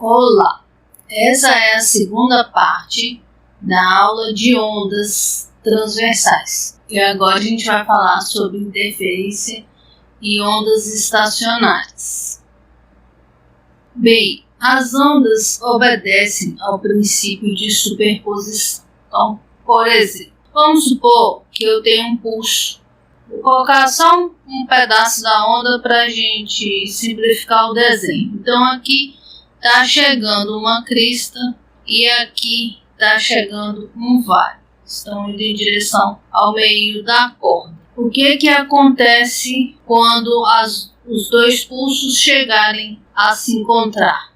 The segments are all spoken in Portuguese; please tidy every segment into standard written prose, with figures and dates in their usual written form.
Olá! Essa é a segunda parte da aula de ondas transversais. E agora a gente vai falar sobre interferência e ondas estacionárias. Bem, as ondas obedecem ao princípio de superposição. Então, por exemplo, vamos supor que eu tenho um pulso. Vou colocar só um pedaço da onda para a gente simplificar o desenho. Então aqui está chegando uma crista e aqui está chegando um vale. Estão indo em direção ao meio da corda. O que acontece quando os dois pulsos chegarem a se encontrar?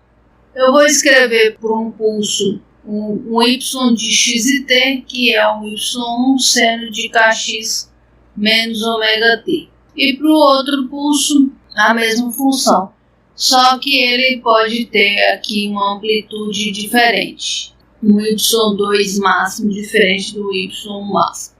Eu vou escrever por um pulso um y de x e t, que é um y1 seno de kx menos ômega t. E para o outro pulso, a mesma função. Só que ele pode ter aqui uma amplitude diferente. Um y2 máximo diferente do y1 máximo.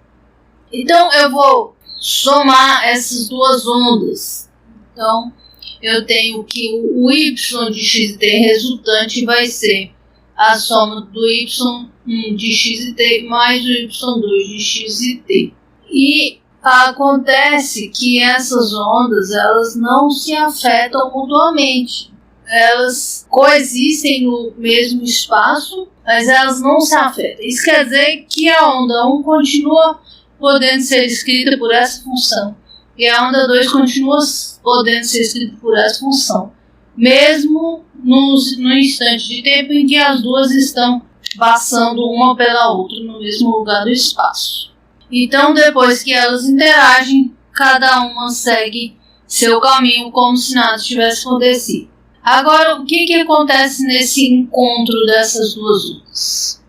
Então eu vou somar essas duas ondas. Então eu tenho que o y de x e t resultante vai ser a soma do y1 de x e t mais o y2 de x e t. E acontece que essas ondas elas não se afetam mutuamente. Elas coexistem no mesmo espaço, mas elas não se afetam. Isso quer dizer que a onda 1 continua podendo ser escrita por essa função e a onda 2 continua podendo ser escrita por essa função, mesmo no instante de tempo em que as duas estão passando uma pela outra no mesmo lugar do espaço. Então, depois que elas interagem, cada uma segue seu caminho como se nada tivesse acontecido. Agora, o que acontece nesse encontro dessas duas ondas?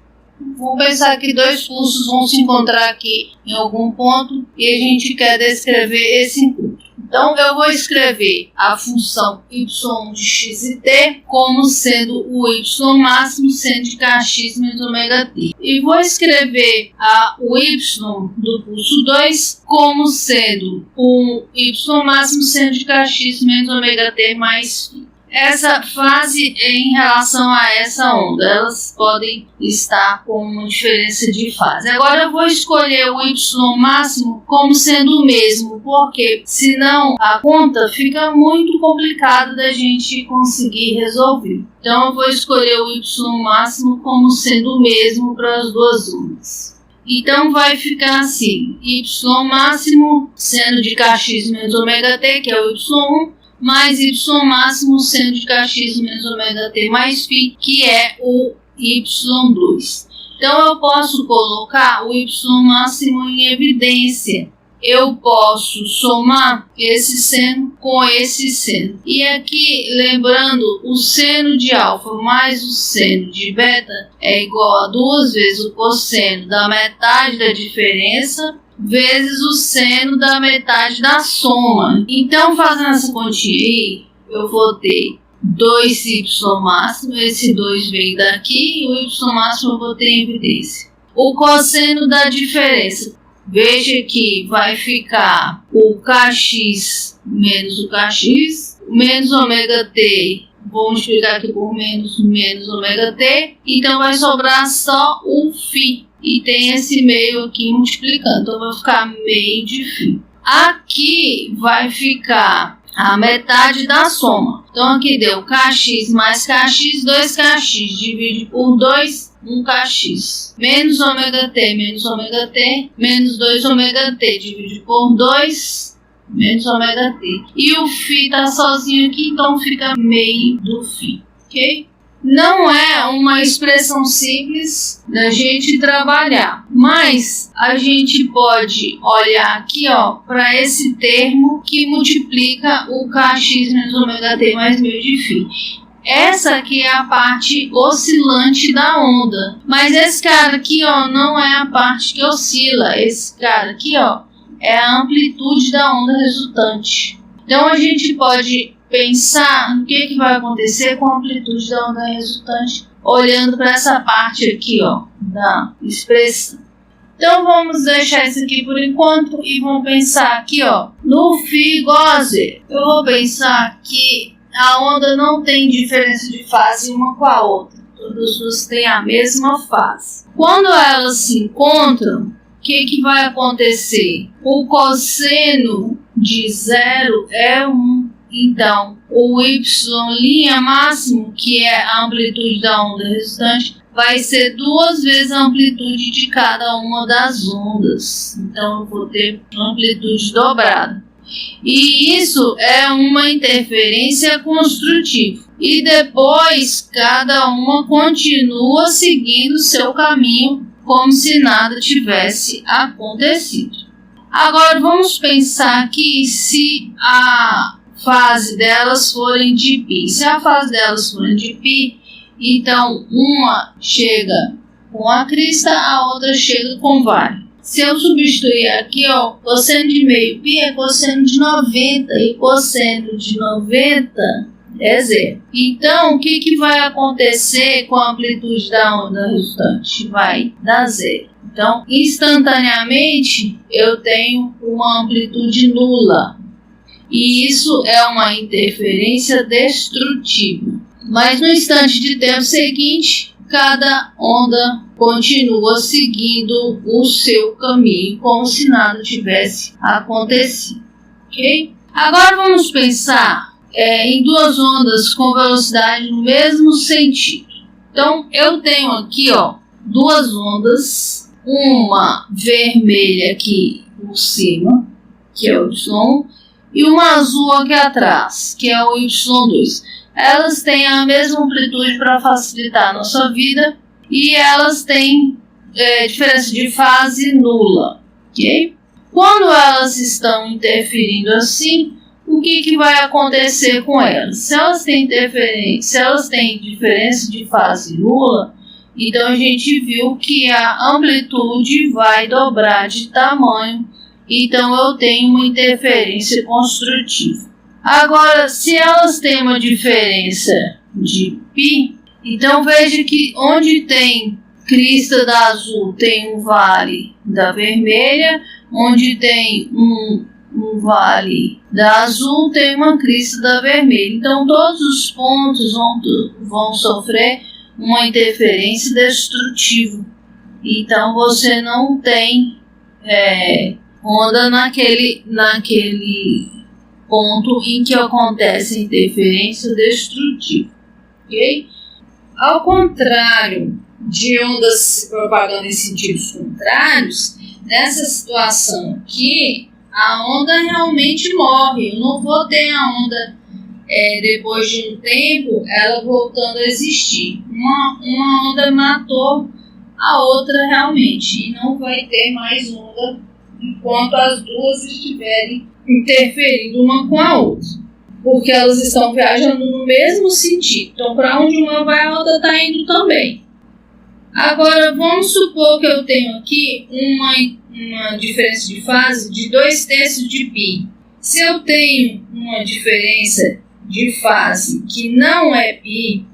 Vamos pensar que dois pulsos vão se encontrar aqui em algum ponto e a gente quer descrever esse encontro. Então, eu vou escrever a função y1 de x e t como sendo o y máximo seno de kx menos ômega t. E vou escrever o y do pulso 2 como sendo o y máximo seno de kx menos ômega t mais φ. Essa fase é em relação a essa onda, elas podem estar com uma diferença de fase. Agora eu vou escolher o y máximo como sendo o mesmo, porque senão a conta fica muito complicada da gente conseguir resolver. Então eu vou escolher o y máximo como sendo o mesmo para as duas ondas. Então vai ficar assim, y máximo seno de kx menos ômega t, que é o y1, mais y máximo seno de kx menos ômega t mais φ, que é o y2. Então eu posso colocar o y máximo em evidência. Eu posso somar esse seno com esse seno. E aqui, lembrando, o seno de alfa mais o seno de beta é igual a 2 vezes o cosseno da metade da diferença vezes o seno da metade da soma. Então, fazendo essa continha aí, eu vou ter 2y máximo, esse 2 veio daqui, e o y máximo eu vou ter em evidência. O cosseno da diferença, veja que vai ficar o kx menos o kx, menos ômega t, vou multiplicar aqui por menos ômega t, então vai sobrar só o φ. E tem esse meio aqui multiplicando, então vai ficar meio de φ. Aqui vai ficar a metade da soma. Então aqui deu kx mais kx, 2kx, divide por 2, 1kx. Menos ômega t, menos 2 ômega t, divide por 2, menos ômega t. E o φ está sozinho aqui, então fica meio do φ, ok? Não é uma expressão simples da gente trabalhar, mas a gente pode olhar aqui para esse termo que multiplica o kx menos ômega t mais meio de φ. Essa aqui é a parte oscilante da onda, mas esse cara aqui não é a parte que oscila, esse cara aqui é a amplitude da onda resultante. Então a gente pode pensar no que vai acontecer com a amplitude da onda resultante olhando para essa parte aqui da expressão. Então vamos deixar isso aqui por enquanto e vamos pensar aqui no φ igual a zero. Eu vou pensar que a onda não tem diferença de fase uma com a outra. Todas as duas têm a mesma fase. Quando elas se encontram, o que vai acontecer? O cosseno de 0 é 1. Então, o y' máximo, que é a amplitude da onda resultante, vai ser 2 vezes a amplitude de cada uma das ondas. Então, eu vou ter amplitude dobrada. E isso é uma interferência construtiva. E depois, cada uma continua seguindo seu caminho como se nada tivesse acontecido. Agora, vamos pensar aqui se a fase delas forem de π. Se a fase delas forem de π, então uma chega com a crista, a outra chega com vale. Se eu substituir aqui, ó, cosseno de meio π é cosseno de 90 e cosseno de 90 é 0. Então, o que vai acontecer com a amplitude da onda resultante? Vai dar 0. Então, instantaneamente, eu tenho uma amplitude nula. E isso é uma interferência destrutiva. Mas no instante de tempo seguinte, cada onda continua seguindo o seu caminho, como se nada tivesse acontecido. Ok? Agora vamos pensar em duas ondas com velocidade no mesmo sentido. Então, eu tenho aqui, ó, duas ondas, uma vermelha aqui por cima, que é o Y1, e uma azul aqui atrás, que é o Y2. Elas têm a mesma amplitude para facilitar a nossa vida e elas têm diferença de fase nula, ok? Quando elas estão interferindo assim, o que vai acontecer com elas? Se elas têm diferença de fase nula, então a gente viu que a amplitude vai dobrar de tamanho, então eu tenho uma interferência construtiva. Agora, se elas têm uma diferença de π, então veja que onde tem crista da azul tem um vale da vermelha, onde tem um vale da azul tem uma crista da vermelha. Então todos os pontos vão sofrer uma interferência destrutiva. Então você não tem onda naquele ponto em que acontece interferência destrutiva, ok? Ao contrário de ondas se propagando em sentidos contrários, nessa situação aqui, a onda realmente morre. Eu não vou ter a onda, depois de um tempo, ela voltando a existir. Uma onda matou a outra realmente, e não vai ter mais onda enquanto as duas estiverem interferindo uma com a outra, porque elas estão viajando no mesmo sentido. Então, para onde uma vai, a outra está indo também. Agora, vamos supor que eu tenho aqui uma diferença de fase de 2/3 de π. Se eu tenho uma diferença de fase que não é π,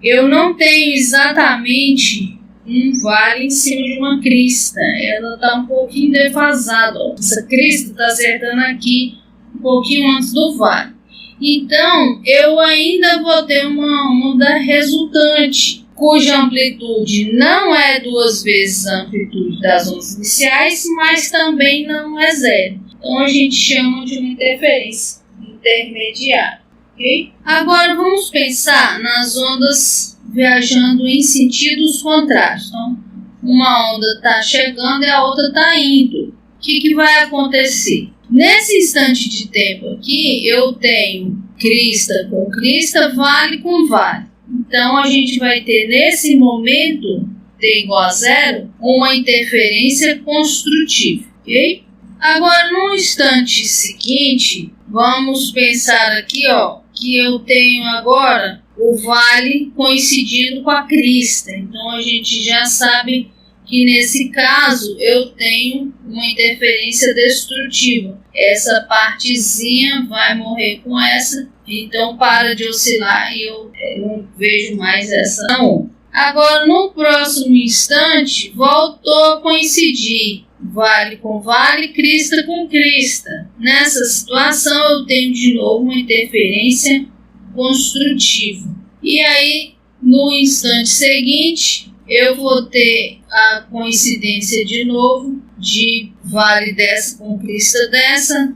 eu não tenho exatamente um vale em cima de uma crista. Ela está um pouquinho defasada. Ó. Essa crista está acertando aqui um pouquinho antes do vale. Então, eu ainda vou ter uma onda resultante, cuja amplitude não é 2 vezes a amplitude das ondas iniciais, mas também não é 0. Então, a gente chama de uma interferência intermediária. Okay? Agora, vamos pensar nas ondas viajando em sentidos contrários. Então, uma onda está chegando e a outra está indo. O que vai acontecer? Nesse instante de tempo aqui, eu tenho crista com crista, vale com vale. Então, a gente vai ter, nesse momento, t igual a 0, uma interferência construtiva. Ok? Agora, no instante seguinte, vamos pensar aqui, ó, que eu tenho agora o vale coincidindo com a crista. Então, a gente já sabe que nesse caso eu tenho uma interferência destrutiva. Essa partezinha vai morrer com essa, então para de oscilar e eu não vejo mais essa onda. Agora, no próximo instante, voltou a coincidir vale com vale, crista com crista. Nessa situação, eu tenho de novo uma interferência construtivo. E aí, no instante seguinte, eu vou ter a coincidência de novo de vale dessa com crista dessa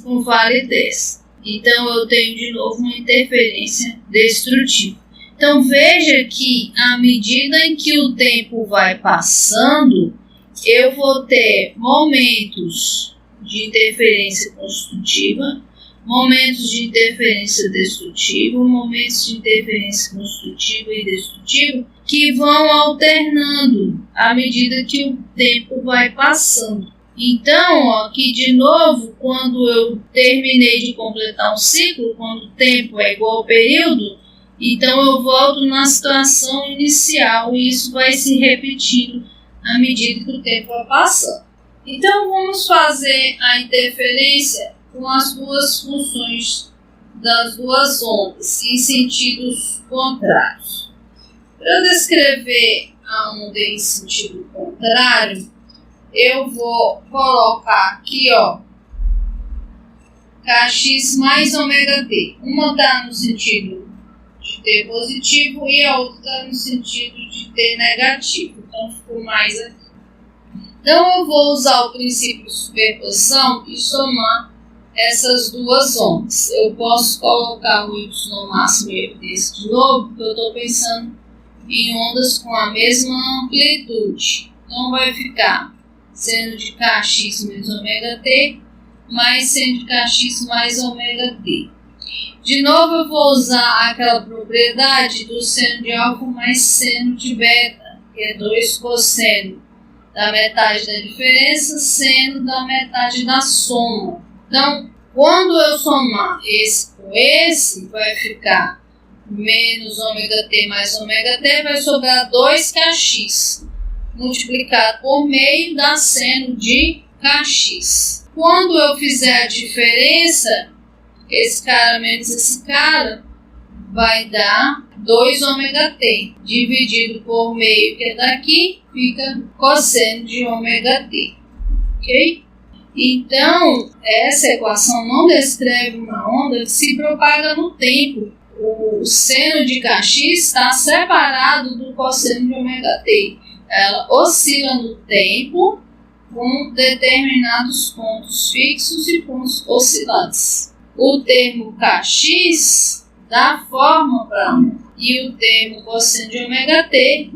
com vale dessa. Então, eu tenho de novo uma interferência destrutiva. Então, veja que à medida em que o tempo vai passando, eu vou ter momentos de interferência construtiva, momentos de interferência destrutiva, momentos de interferência construtiva e destrutiva que vão alternando à medida que o tempo vai passando. Então, aqui de novo, quando eu terminei de completar um ciclo, quando o tempo é igual ao período, então eu volto na situação inicial e isso vai se repetindo à medida que o tempo vai passando. Então, vamos fazer a interferência com as duas funções das duas ondas em sentidos contrários. Para descrever a onda em sentido contrário, eu vou colocar aqui, kx mais ômega t. Uma está no sentido de t positivo e a outra está no sentido de t negativo. Então, ficou mais aqui. Então, eu vou usar o princípio de superposição e somar essas duas ondas. Eu posso colocar o y máximo e desse de novo, porque eu estou pensando em ondas com a mesma amplitude. Então, vai ficar seno de kx menos ômega t, mais seno de kx mais ômega t. De novo, eu vou usar aquela propriedade do seno de alfa mais seno de beta, que é 2 cosseno da metade da diferença, seno da metade da soma. Então, quando eu somar esse com esse, vai ficar menos ômega t mais ômega t, vai sobrar 2kx, multiplicado por meio da seno de kx. Quando eu fizer a diferença, esse cara menos esse cara, vai dar 2 ômega t, dividido por meio, que é daqui, fica cosseno de ômega t. Ok? Então, essa equação não descreve uma onda que se propaga no tempo. O seno de kx está separado do cosseno de ômega t. Ela oscila no tempo com determinados pontos fixos e pontos oscilantes. O termo kx dá forma para onda e o termo cosseno de ômega t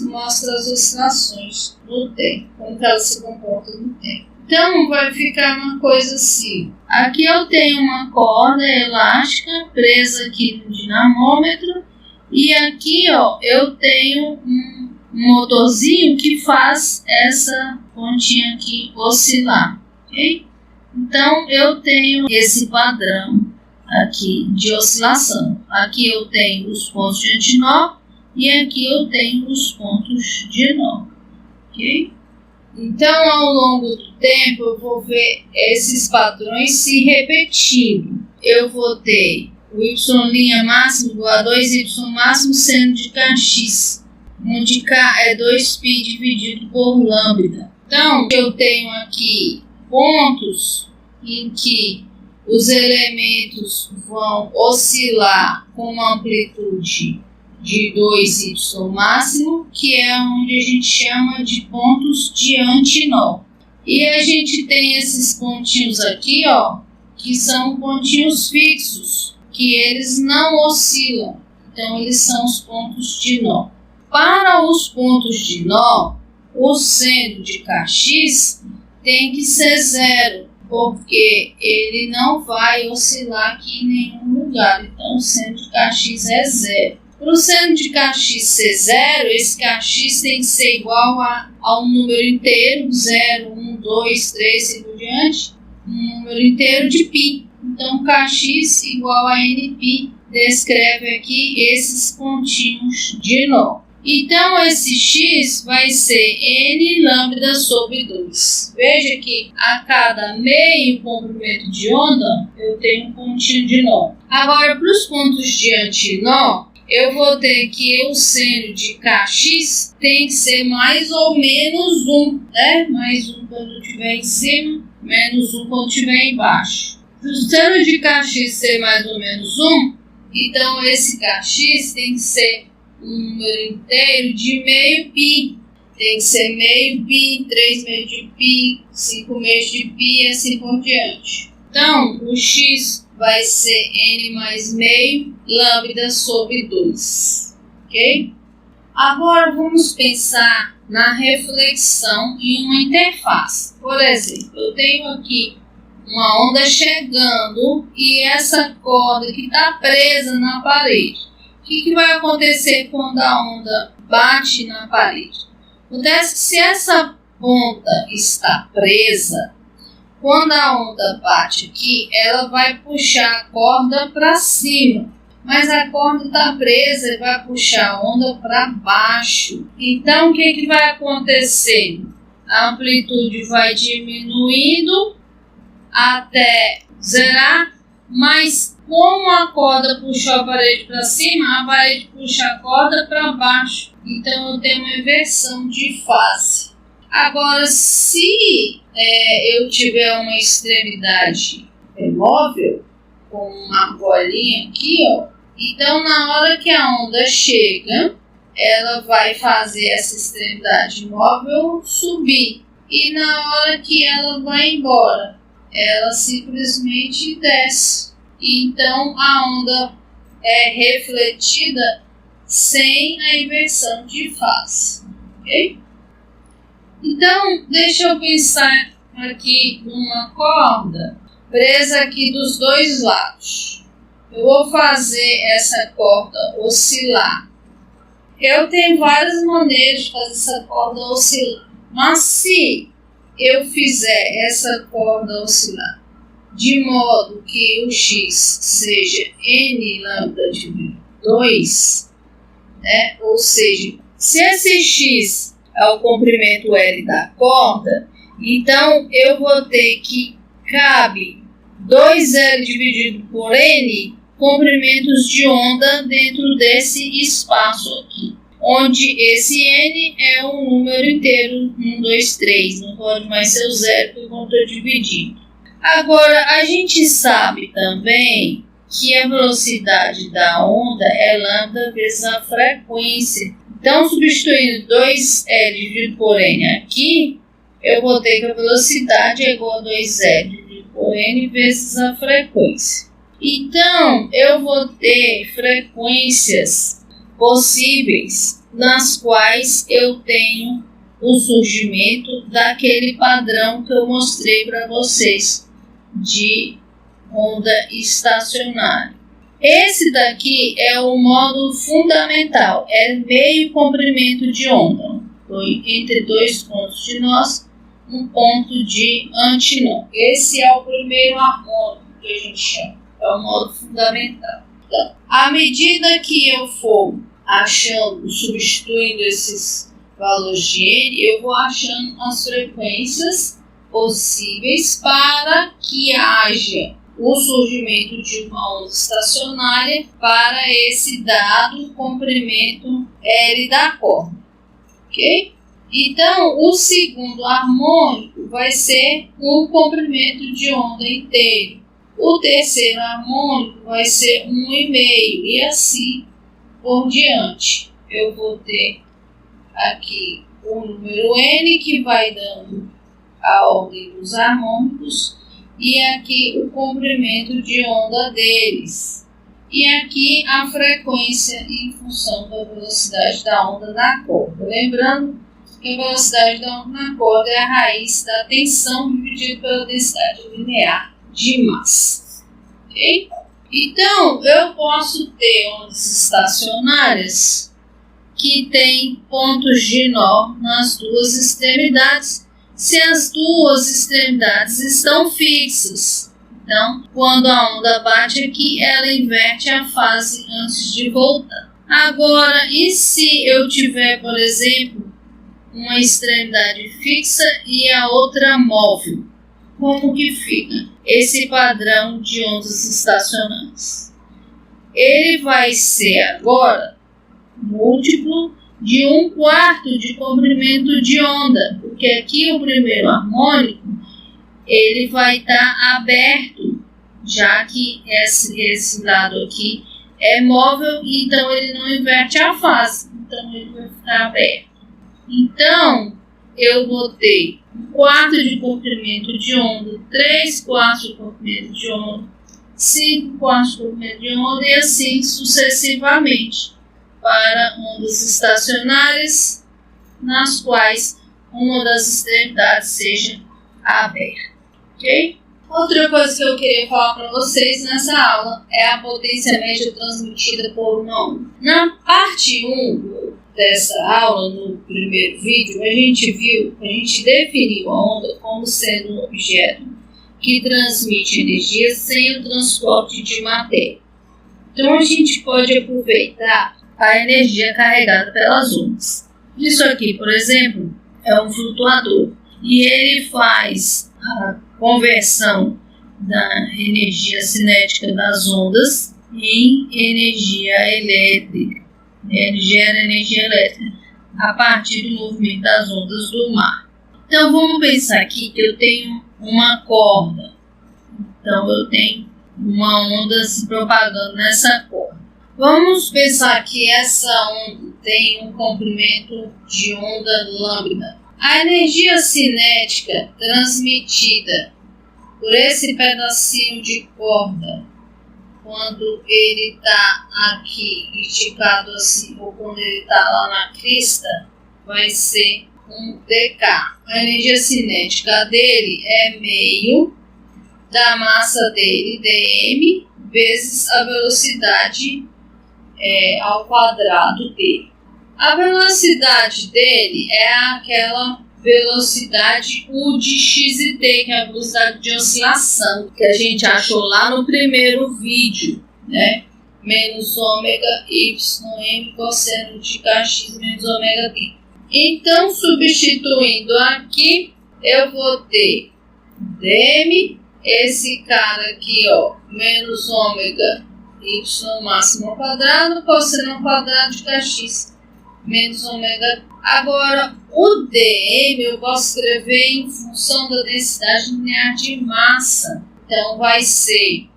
mostra as oscilações no tempo, como ela se comporta no tempo. Então, vai ficar uma coisa assim. Aqui eu tenho uma corda elástica presa aqui no dinamômetro e aqui eu tenho um motorzinho que faz essa pontinha aqui oscilar. Ok? Então, eu tenho esse padrão aqui de oscilação. Aqui eu tenho os pontos de antinó e aqui eu tenho os pontos de nó. Ok? Então, ao longo do tempo, eu vou ver esses padrões se repetindo. Eu vou ter o y' máximo igual a 2y máximo seno de kx, onde k é 2π dividido por lambda. Então, eu tenho aqui pontos em que os elementos vão oscilar com uma amplitude de 2y máximo, que é onde a gente chama de pontos de antinó. E a gente tem esses pontinhos aqui, que são pontinhos fixos, que eles não oscilam. Então, eles são os pontos de nó. Para os pontos de nó, o seno de kx tem que ser zero, porque ele não vai oscilar aqui em nenhum lugar. Então, o seno de kx é zero. Para o seno de kx ser zero, esse kx tem que ser igual a um número inteiro, 0, 1, 2, 3 e por diante, um número inteiro de π. Então, kx igual a nπ descreve aqui esses pontinhos de nó. Então, esse x vai ser n lambda sobre 2. Veja que a cada meio comprimento de onda, eu tenho um pontinho de nó. Agora, para os pontos de antinó, eu vou ter que o seno de kx tem que ser mais ou menos 1, né? Mais 1 quando estiver em cima, menos 1 quando estiver embaixo. Sendo de kx ser mais ou menos 1, então esse kx tem que ser um número inteiro de meio π. Tem que ser meio π, 3 meios de π, 5 meios de π e assim por diante. Então, o x vai ser n mais meio lambda sobre 2. Ok? Agora vamos pensar na reflexão em uma interface. Por exemplo, eu tenho aqui uma onda chegando e essa corda que está presa na parede. O que vai acontecer quando a onda bate na parede? Acontece que se essa ponta está presa, quando a onda bate aqui, ela vai puxar a corda para cima. Mas a corda está presa e vai puxar a onda para baixo. Então, o que vai acontecer? A amplitude vai diminuindo até zerar, mas como a corda puxou a parede para cima, a parede puxa a corda para baixo. Então, eu tenho uma inversão de fase. Agora, se eu tiver uma extremidade móvel, com uma bolinha aqui, ó, então na hora que a onda chega, ela vai fazer essa extremidade móvel subir. E na hora que ela vai embora, ela simplesmente desce. Então a onda é refletida sem a inversão de fase. Ok? Então, deixa eu pensar aqui numa corda presa aqui dos dois lados. Eu vou fazer essa corda oscilar. Eu tenho várias maneiras de fazer essa corda oscilar. Mas se eu fizer essa corda oscilar de modo que o x seja n lambda dividido 2, né? Ou seja, se esse x é o comprimento L da corda, então eu vou ter que cabe 2L dividido por N comprimentos de onda dentro desse espaço aqui, onde esse N é um número inteiro, 1, 2, 3, não pode mais ser o zero porque eu estou dividindo. Agora, a gente sabe também que a velocidade da onda é lambda vezes a frequência. Então, substituindo 2L dividido por N aqui, eu vou ter que a velocidade é igual a 2L dividido por N vezes a frequência. Então, eu vou ter frequências possíveis nas quais eu tenho o surgimento daquele padrão que eu mostrei para vocês de onda estacionária. Esse daqui é o módulo fundamental, é meio comprimento de onda. Entre dois pontos de nós, um ponto de antinó. Esse é o primeiro harmônico que a gente chama, é o módulo fundamental. Então, à medida que eu for achando, substituindo esses valores de N, eu vou achando as frequências possíveis para que haja o surgimento de uma onda estacionária para esse dado comprimento L da corda, ok? Então, o segundo harmônico vai ser um comprimento de onda inteiro. O terceiro harmônico vai ser 1,5 e assim por diante. Eu vou ter aqui o número N que vai dando a ordem dos harmônicos e aqui o comprimento de onda deles. E aqui a frequência em função da velocidade da onda na corda. Lembrando que a velocidade da onda na corda é a raiz da tensão dividida pela densidade linear de massa. Ok? Então, eu posso ter ondas estacionárias que têm pontos de nó nas duas extremidades, se as duas extremidades estão fixas. Então, quando a onda bate aqui, ela inverte a fase antes de voltar. Agora, e se eu tiver, por exemplo, uma extremidade fixa e a outra móvel? Como que fica esse padrão de ondas estacionárias? Ele vai ser agora múltiplo de 1/4 de comprimento de onda, porque aqui o primeiro harmônico ele vai estar aberto já que esse lado aqui é móvel, então ele não inverte a fase, então ele vai ficar aberto. Então, eu vou ter 1/4 de comprimento de onda, 3/4 de comprimento de onda, 5/4 de comprimento de onda e assim sucessivamente para ondas estacionárias nas quais uma das extremidades seja aberta, ok? Outra coisa que eu queria falar para vocês nessa aula é a potência média transmitida por uma onda. Na parte 1 dessa aula, no primeiro vídeo, a gente definiu a onda como sendo um objeto que transmite energia sem o transporte de matéria. Então a gente pode aproveitar a energia carregada pelas ondas. Isso aqui, por exemplo, é um flutuador e ele faz a conversão da energia cinética das ondas em energia elétrica. Ele gera energia elétrica a partir do movimento das ondas do mar. Então vamos pensar aqui que eu tenho uma corda. Então eu tenho uma onda se propagando nessa corda. Vamos pensar que essa onda tem um comprimento de onda lambda. A energia cinética transmitida por esse pedacinho de corda, quando ele está aqui esticado assim, ou quando ele está lá na crista, vai ser um dk. A energia cinética dele é meio da massa dele, dm, vezes a velocidade ao quadrado dele. A velocidade dele é aquela velocidade U de x e t, que é a velocidade de oscilação, que a gente achou lá no primeiro vídeo, né? Menos ômega y m cosseno de kx menos ômega t. Então, substituindo aqui, eu vou ter dm, esse cara aqui, ó, menos ômega y máximo ao quadrado, cosseno ao quadrado de kx menos ômega. Agora, o dm eu posso escrever em função da densidade linear de massa. Então, vai ser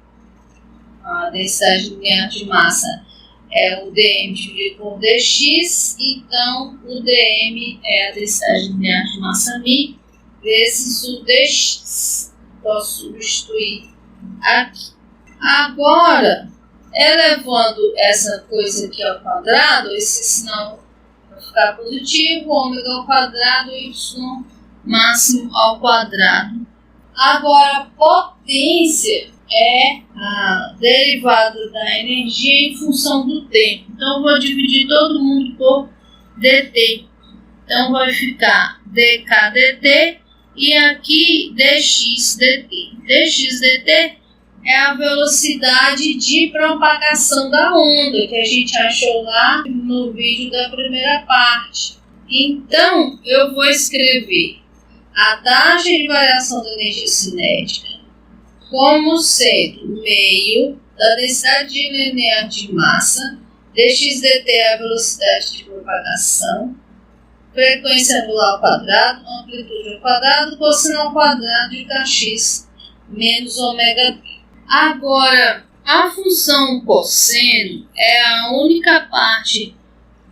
a densidade linear de massa é o dm dividido por dx. Então, o dm é a densidade linear de massa μ vezes o dx. Posso substituir aqui. Agora, elevando essa coisa aqui ao quadrado, esse sinal vai ficar positivo, ômega ao quadrado, y máximo ao quadrado. Agora, a potência é a derivada da energia em função do tempo. Então, eu vou dividir todo mundo por dt. Então, vai ficar dk dt e aqui dx dt. Dx dt é a velocidade de propagação da onda, que a gente achou lá no vídeo da primeira parte. Então, eu vou escrever a taxa de variação da energia cinética como sendo meio da densidade linear de massa, dx dt é a velocidade de propagação, frequência angular ao quadrado, amplitude ao quadrado, cosseno ao quadrado de kx menos ômega t. Agora, a função cosseno é a única parte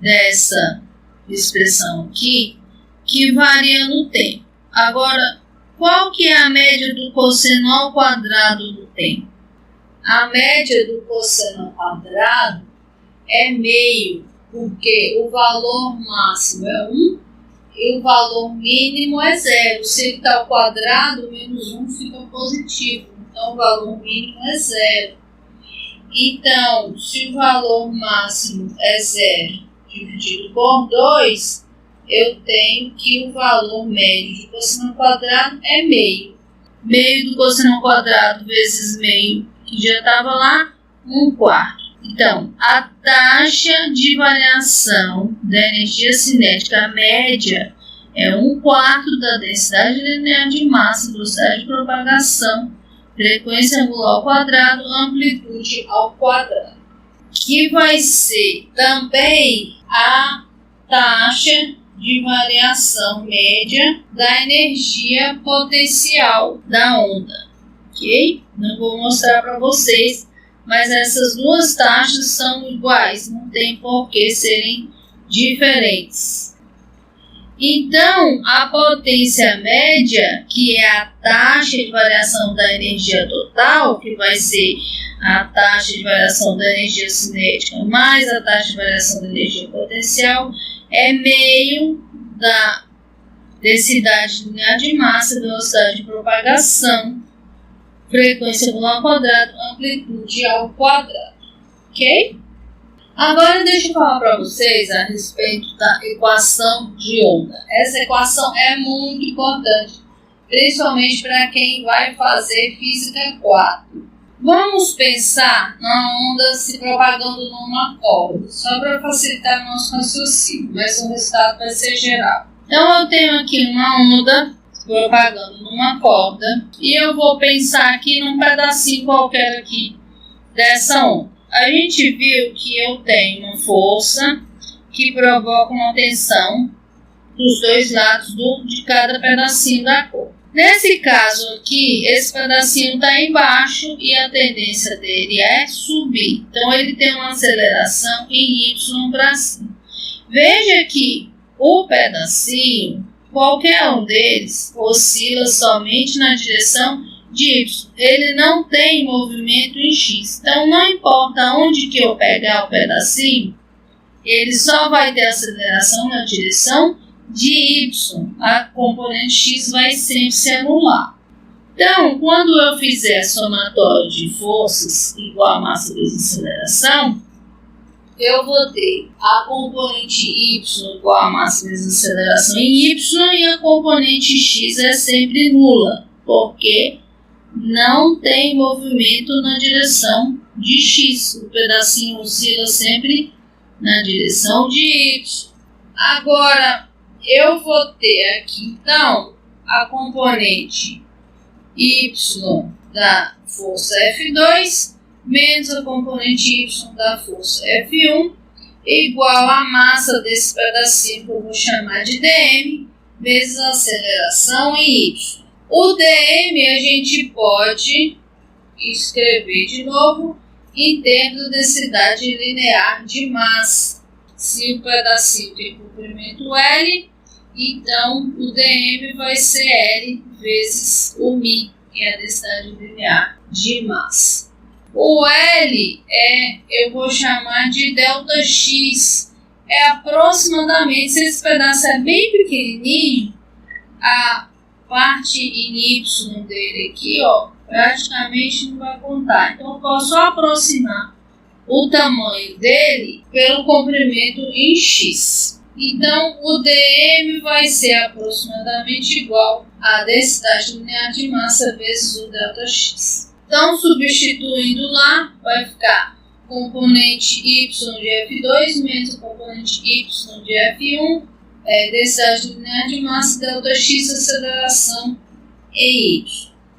dessa expressão aqui que varia no tempo. Agora, qual que é a média do cosseno ao quadrado no tempo? A média do cosseno ao quadrado é meio, porque o valor máximo é 1 e o valor mínimo é 0. Se ele está ao quadrado, menos 1 fica positivo. Então, o valor mínimo é 0. Então, se o valor máximo é 0 dividido por 2, eu tenho que o valor médio de cosseno ao quadrado é meio. Meio do cosseno ao quadrado vezes meio, que já estava lá, 1/4. Então, a taxa de variação da energia cinética média é 1/4 da densidade linear de massa, velocidade de propagação, frequência angular ao quadrado, amplitude ao quadrado, que vai ser também a taxa de variação média da energia potencial da onda. ok? Não vou mostrar para vocês, mas essas duas taxas são iguais, não tem por que serem diferentes. Então, a potência média, que é a taxa de variação da energia total, que vai ser a taxa de variação da energia cinética mais a taxa de variação da energia potencial, é meio da densidade linear de massa, velocidade de propagação, frequência angular ao quadrado, amplitude ao quadrado, ok? Agora deixa eu falar para vocês a respeito da equação de onda. Essa equação é muito importante, principalmente para quem vai fazer Física 4. Vamos pensar na onda se propagando numa corda, só para facilitar o nosso raciocínio, mas o resultado vai ser geral. Então eu tenho aqui uma onda propagando numa corda e eu vou pensar aqui num pedacinho qualquer aqui dessa onda. A gente viu que eu tenho uma força que provoca uma tensão dos dois lados de cada pedacinho da corda. Nesse caso aqui, esse pedacinho está embaixo e a tendência dele é subir. Então ele tem uma aceleração em y para cima. Veja que o pedacinho, qualquer um deles, oscila somente na direção de y. Ele não tem movimento em x. Então não importa onde que eu pegar o pedacinho, ele só vai ter aceleração na direção de y. A componente x vai sempre se anular. Então, quando eu fizer somatório de forças igual a massa vezes aceleração, eu vou ter a componente y igual a massa vezes aceleração em y e a componente x é sempre nula, porque não tem movimento na direção de x. O pedacinho oscila sempre na direção de y. Agora, eu vou ter aqui, então, a componente y da força F2 menos a componente y da força F1 igual a massa desse pedacinho que eu vou chamar de dm vezes a aceleração em y. O dm a gente pode escrever de novo em termos de densidade linear de massa. Se o pedacinho tem comprimento L, então o dm vai ser L vezes o μ, que é a densidade linear de massa. O L eu vou chamar de ΔX. É aproximadamente, se esse pedaço é bem pequenininho, a parte em y dele aqui, ó, praticamente não vai contar. Então eu posso aproximar o tamanho dele pelo comprimento em x. Então o dm vai ser aproximadamente igual à densidade linear de massa vezes o ΔX. Então, substituindo lá, vai ficar componente y de F2 menos componente y de F1, densidade linear de massa, ΔX, aceleração em y.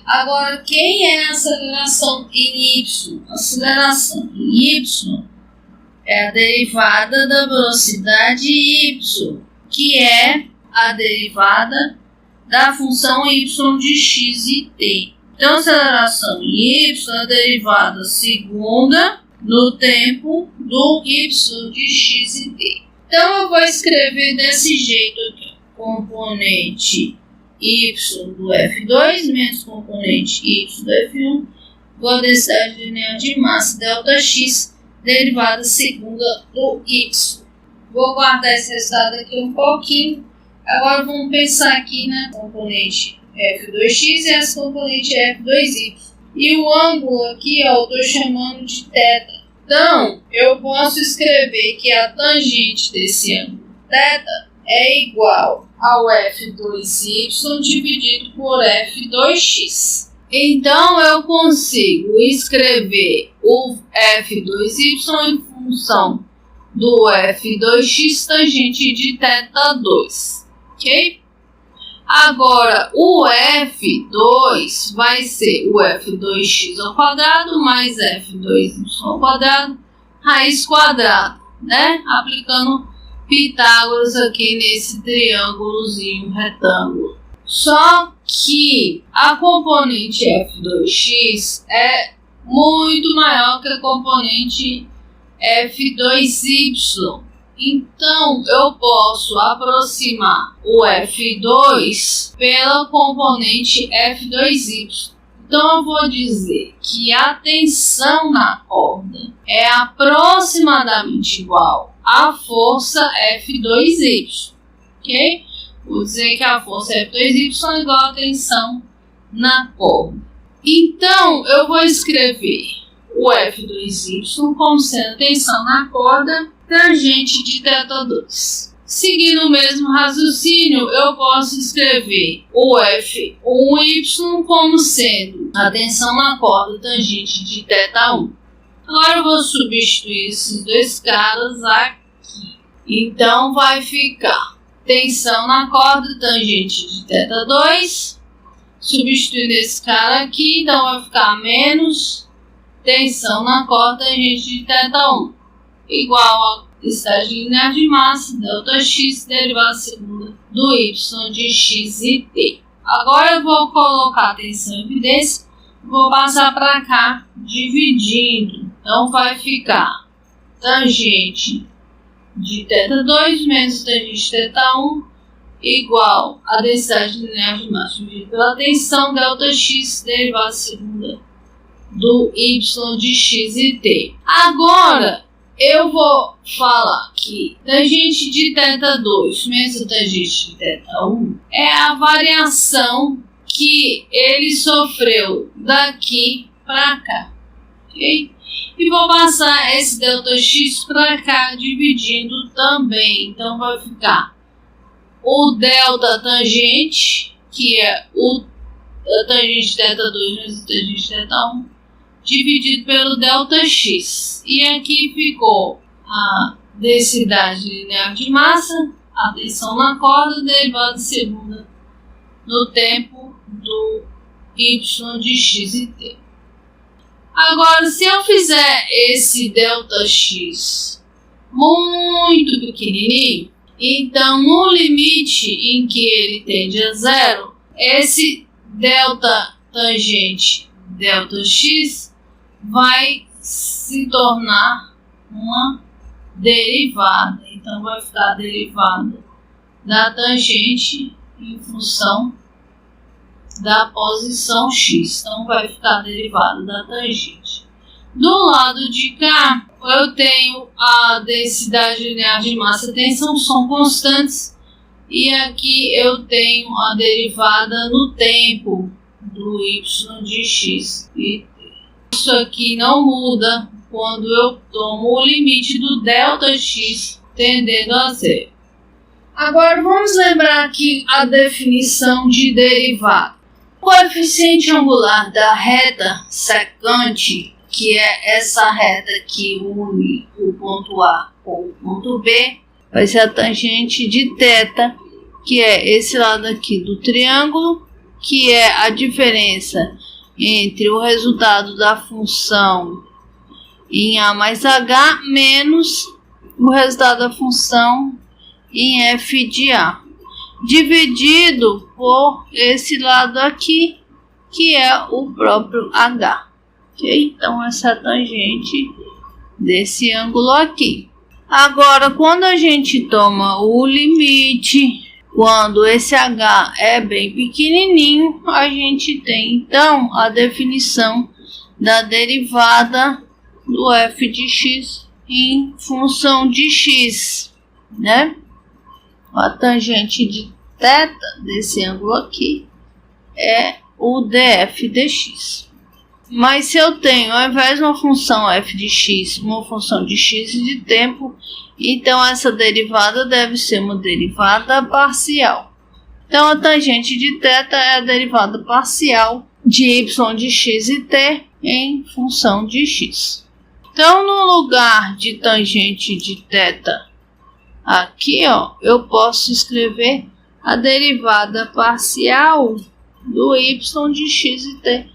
Agora, quem é a aceleração em y? A aceleração em y é a derivada da velocidade y, que é a derivada da função y de x e t. Então, a aceleração em y é a derivada segunda no tempo do y de x e t. Então, eu vou escrever desse jeito aqui. Componente y do F2 menos componente y do F1 igual a densidade linear de massa ΔX, derivada segunda do y. Vou guardar esse resultado aqui um pouquinho. Agora, vamos pensar aqui na componente F2x e essa componente F2y. E o ângulo aqui, ó, eu estou chamando de θ. Então, eu posso escrever que a tangente desse ângulo θ é igual ao F2y dividido por F2x. Então, eu consigo escrever o F2y em função do F2x tangente de θ2. Ok? Agora, o F2 vai ser o F2x ao quadrado mais F2y ao quadrado, raiz quadrada, né? Aplicando Pitágoras aqui nesse triângulozinho retângulo. Só que a componente f2x é muito maior que a componente f2y. Então, eu posso aproximar o f2 pela componente f2y. Então, eu vou dizer que a tensão na corda é aproximadamente igual à força F2Y, ok? Vou dizer que a força F2Y é igual à tensão na corda. Então, eu vou escrever o F2Y como sendo a tensão na corda tangente de θ2. Seguindo o mesmo raciocínio, eu posso escrever o F1Y como sendo a tensão na corda tangente de θ1. Agora eu vou substituir esses dois caras aqui. Então vai ficar tensão na corda tangente de θ2. Substituindo esse cara aqui, então vai ficar menos tensão na corda tangente de θ1. Igual a densidade linear de massa, ΔX, derivada segunda do y de x e t. Agora eu vou colocar a tensão em evidência, vou passar para cá, dividindo. Então vai ficar tangente de θ2 menos tangente de θ1 igual a densidade linear de massa dividida pela tensão ΔX, derivada segunda do y de x e t. Agora, eu vou falar que tangente de θ2 menos tangente de θ1 é a variação que ele sofreu daqui para cá, ok? E vou passar esse ΔX para cá, dividindo também. Então, vai ficar o delta tangente, que é o tangente de θ2 menos tangente de θ1, dividido pelo ΔX. E aqui ficou a densidade linear de massa, a tensão na corda, derivada segunda no tempo do y de x e t. Agora, se eu fizer esse ΔX muito pequenininho, então no limite em que ele tende a zero, esse delta tangente ΔX vai se tornar uma derivada. Então vai ficar a derivada da tangente em função da posição x. Então vai ficar a derivada da tangente. Do lado de cá, eu tenho a densidade linear de massa e tensão, são constantes. E aqui eu tenho a derivada no tempo do y de x e t. Isso aqui não muda quando eu tomo o limite do ΔX tendendo a zero. Agora vamos lembrar aqui a definição de derivada. O coeficiente angular da reta secante, que é essa reta que une o ponto A com o ponto B, vai ser a tangente de θ, que é esse lado aqui do triângulo, que é a diferença entre o resultado da função em A mais H menos o resultado da função em f de A, dividido por esse lado aqui, que é o próprio H. Okay? Então, essa é a tangente desse ângulo aqui. Agora, quando a gente toma o limite, quando esse H é bem pequenininho, a gente tem, então, a definição da derivada do f de x em função de x, né? A tangente de θ desse ângulo aqui é o df dx. Mas se eu tenho, ao invés de uma função f de x, uma função de x de tempo, então essa derivada deve ser uma derivada parcial. Então a tangente de θ é a derivada parcial de y de x e t em função de x. Então, no lugar de tangente de θ aqui, ó, eu posso escrever a derivada parcial do y de x e t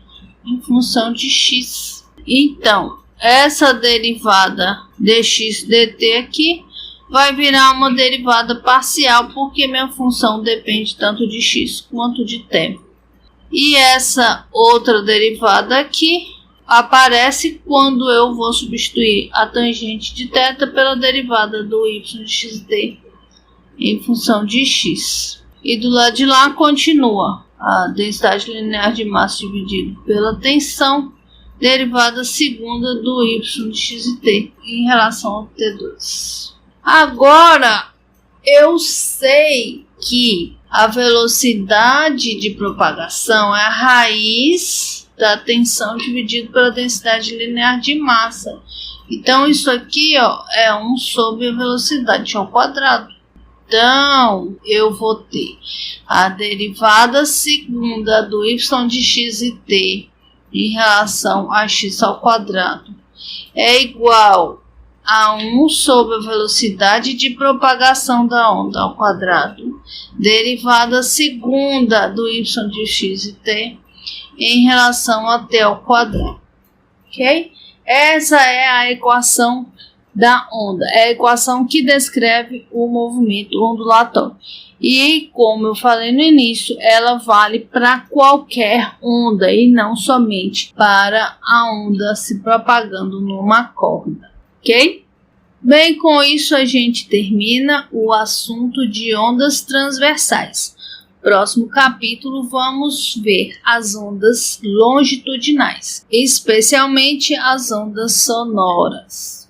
em função de x. Então, essa derivada dx dt aqui vai virar uma derivada parcial, porque minha função depende tanto de x quanto de tempo. E essa outra derivada aqui aparece quando eu vou substituir a tangente de θ pela derivada do y de xt em função de x. E do lado de lá continua a densidade linear de massa dividido pela tensão, derivada segunda do y de xt em relação ao T2. Agora, eu sei que a velocidade de propagação é a raiz da tensão dividido pela densidade linear de massa. Então, isso aqui é 1 sobre a velocidade ao quadrado. Então, eu vou ter a derivada segunda do y de xt em relação a x ao quadrado é igual a 1 sobre a velocidade de propagação da onda ao quadrado, derivada segunda do y de xt em relação a t ao quadrado. Ok? Essa é a equação da onda, é a equação que descreve o movimento ondulatório. E, como eu falei no início, ela vale para qualquer onda e não somente para a onda se propagando numa corda, ok? Bem, com isso a gente termina o assunto de ondas transversais. Próximo capítulo vamos ver as ondas longitudinais, especialmente as ondas sonoras.